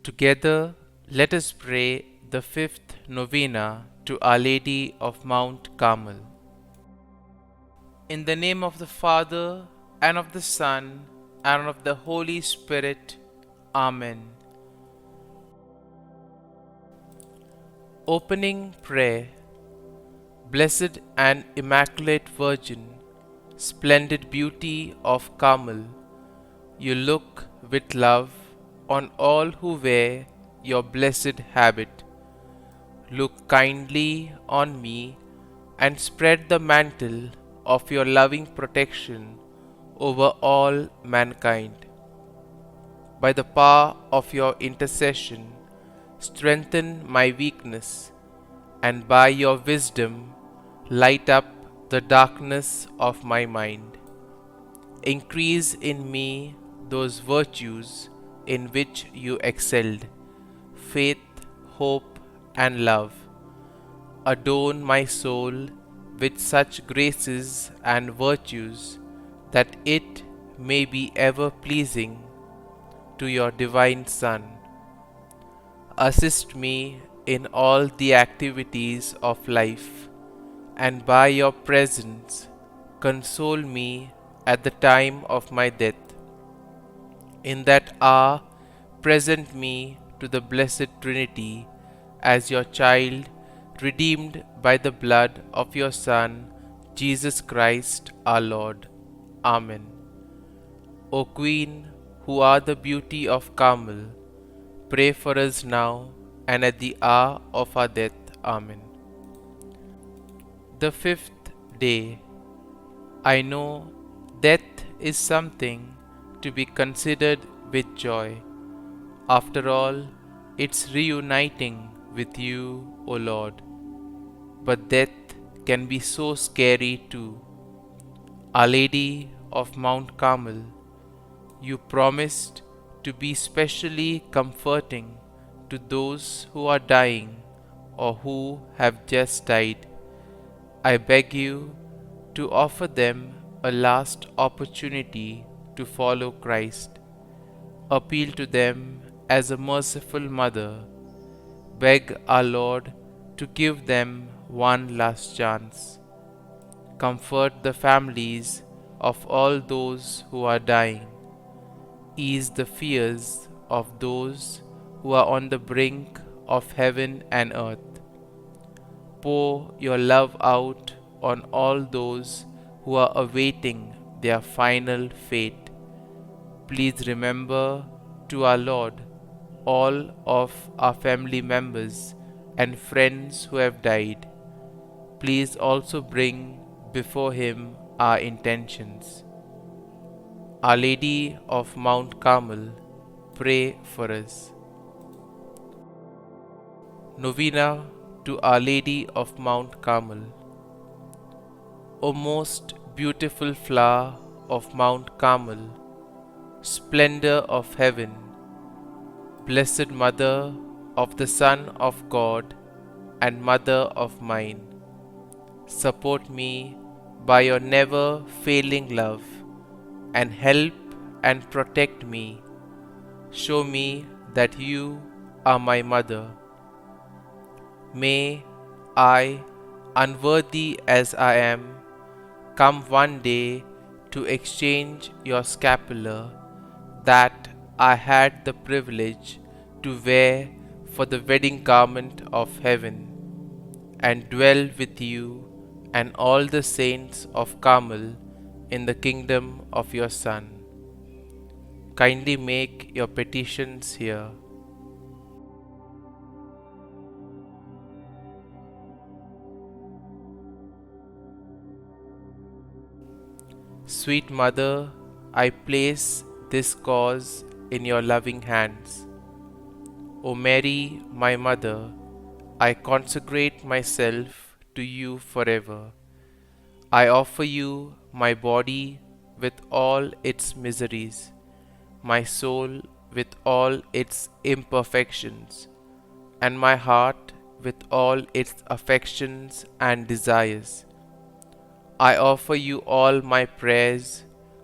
Together, let us pray the fifth novena to Our Lady of Mount Carmel. In the name of the Father, and of the Son, and of the Holy Spirit. Amen. Opening Prayer. Blessed and Immaculate Virgin, splendid beauty of Carmel, you look with love on all who wear your blessed habit. Look kindly on me and spread the mantle of your loving protection over all mankind. By the power of your intercession, strengthen my weakness, and by your wisdom, light up the darkness of my mind. Increase in me those virtues in which you excelled, faith, hope, and love. Adorn my soul with such graces and virtues that it may be ever pleasing to your divine Son. Assist me in all the activities of life, and by your presence console me at the time of my death. In that hour, present me to the Blessed Trinity as your child, redeemed by the blood of your Son, Jesus Christ our Lord. Amen. O Queen, who are the beauty of Carmel, pray for us now and at the hour of our death. Amen. The fifth day. I know death is something to be considered with joy. After all, it's reuniting with you, O Lord. But death can be so scary too. Our Lady of Mount Carmel, you promised to be specially comforting to those who are dying or who have just died. I beg you to offer them a last opportunity to follow Christ. Appeal to them as a merciful mother. Beg our Lord to give them one last chance. Comfort the families of all those who are dying. Ease the fears of those who are on the brink of heaven and earth. Pour your love out on all those who are awaiting their final fate. Please remember to our Lord all of our family members and friends who have died. Please also bring before Him our intentions. Our Lady of Mount Carmel, pray for us. Novena to Our Lady of Mount Carmel. O most beautiful flower of Mount Carmel, splendor of heaven, blessed Mother of the Son of God and Mother of mine, support me by your never failing love, and help and protect me. Show me that you are my mother. May I, unworthy as I am, come one day to exchange your scapular that I had the privilege to wear for the wedding garment of heaven, and dwell with you and all the saints of Carmel in the kingdom of your Son. Kindly make your petitions here. Sweet Mother, I place this cause in your loving hands. O Mary, my Mother, I consecrate myself to you forever. I offer you my body with all its miseries, my soul with all its imperfections, and my heart with all its affections and desires. I offer you all my prayers,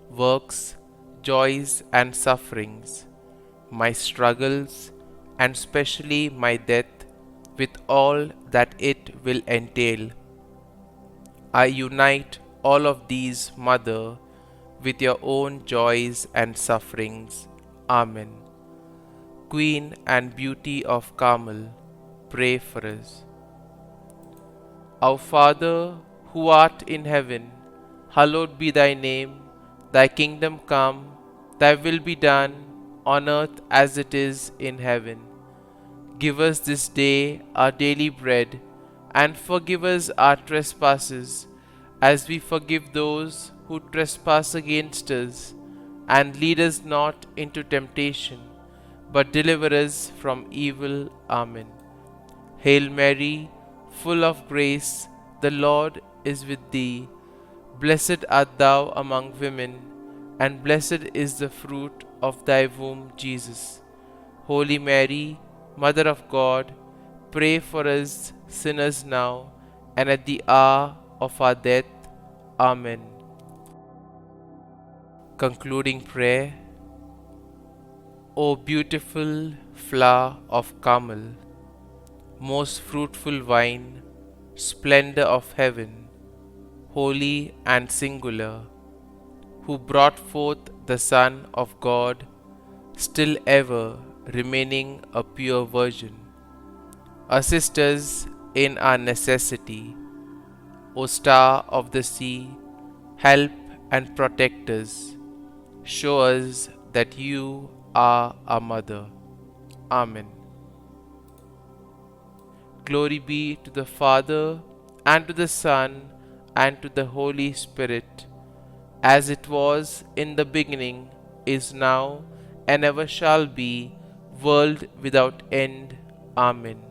works, joys and sufferings, my struggles and specially my death, with all that it will entail. I unite all of these, Mother, with your own joys and sufferings. Amen. Queen and Beauty of Carmel, pray for us. Our Father, who art in heaven, hallowed be thy name. Thy kingdom come, thy will be done, on earth as it is in heaven. Give us this day our daily bread, and forgive us our trespasses, as we forgive those who trespass against us. And lead us not into temptation, but deliver us from evil. Amen. Hail Mary, full of grace, the Lord is with thee. Blessed art thou among women, and blessed is the fruit of thy womb, Jesus. Holy Mary, Mother of God, pray for us sinners now and at the hour of our death. Amen. Concluding prayer. O beautiful flower of Carmel, most fruitful vine, splendor of heaven, holy and singular, who brought forth the Son of God, still ever remaining a pure virgin. Assist us in our necessity. O star of the sea, help and protect us. Show us that you are our mother. Amen. Glory be to the Father, and to the Son, and to the Holy Spirit, as it was in the beginning, is now, and ever shall be, world without end. Amen.